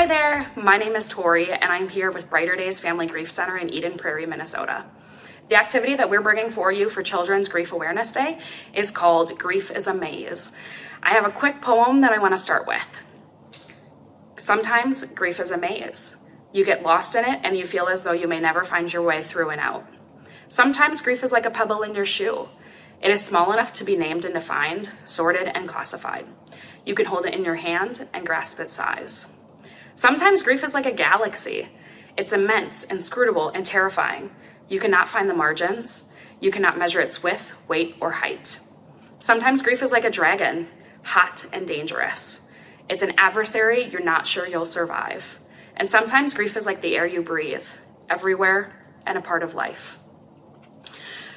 Hi there, my name is Tori and I'm here with Brighter Days Family Grief Center in Eden Prairie, Minnesota. The activity that we're bringing for you for Children's Grief Awareness Day is called Grief is a Maze. I have a quick poem that I want to start with. Sometimes grief is a maze. You get lost in it and you feel as though you may never find your way through and out. Sometimes grief is like a pebble in your shoe. It is small enough to be named and defined, sorted and classified. You can hold it in your hand and grasp its size. Sometimes grief is like a galaxy. It's immense, inscrutable, and terrifying. You cannot find the margins. You cannot measure its width, weight, or height. Sometimes grief is like a dragon, hot and dangerous. It's an adversary you're not sure you'll survive. And sometimes grief is like the air you breathe, everywhere and a part of life.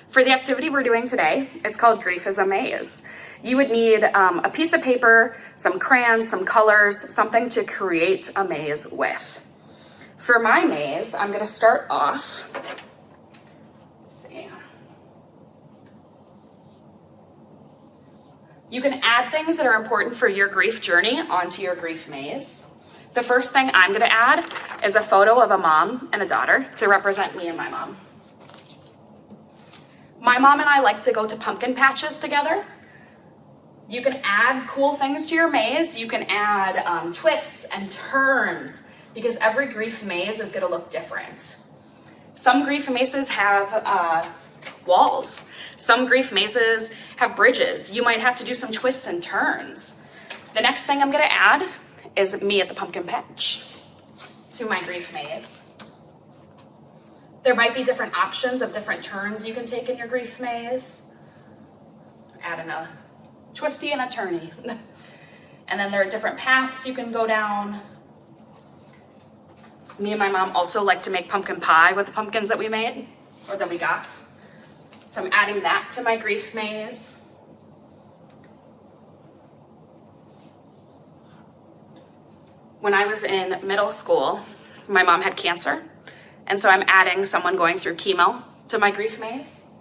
For the activity we're doing today, it's called Grief is a Maze. You would need a piece of paper, some crayons, some colors, something to create a maze with. For my maze, I'm going to start off. Let's see. You can add things that are important for your grief journey onto your grief maze. The first thing I'm going to add is a photo of a mom and a daughter to represent me and my mom. My mom and I like to go to pumpkin patches together. You can add cool things to your maze. You can add twists and turns because every grief maze is going to look different. Some grief mazes have walls. Some grief mazes have bridges. You might have to do some twists and turns. The next thing I'm going to add is me at the pumpkin patch to my grief maze. There might be different options of different turns you can take in your grief maze. Add in a twisty and a turny. And then there are different paths you can go down. Me and my mom also like to make pumpkin pie with the pumpkins that we made, or that we got. So I'm adding that to my grief maze. When I was in middle school, my mom had cancer. And so I'm adding someone going through chemo to my grief maze.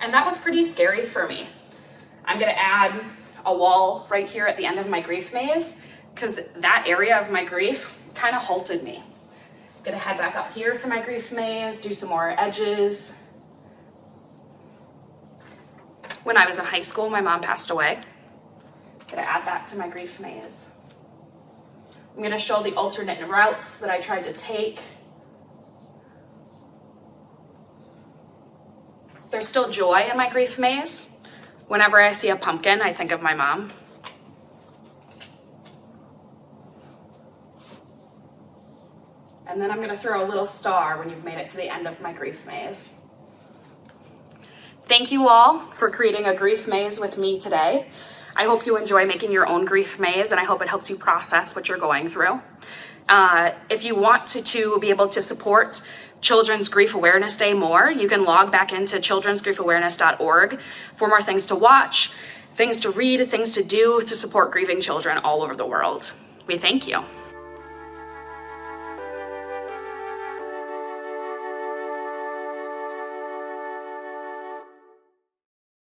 And that was pretty scary for me. I'm gonna add a wall right here at the end of my grief maze because that area of my grief kind of halted me. I'm gonna head back up here to my grief maze, do some more edges. When I was in high school, my mom passed away. I'm gonna add that to my grief maze. I'm going to show the alternate routes that I tried to take. There's still joy in my grief maze. Whenever I see a pumpkin, I think of my mom. And then I'm going to throw a little star when you've made it to the end of my grief maze. Thank you all for creating a grief maze with me today. I hope you enjoy making your own grief maze, and I hope it helps you process what you're going through. If you want to be able to support Children's Grief Awareness Day more, you can log back into childrensgriefawareness.org for more things to watch, things to read, things to do to support grieving children all over the world. We thank you.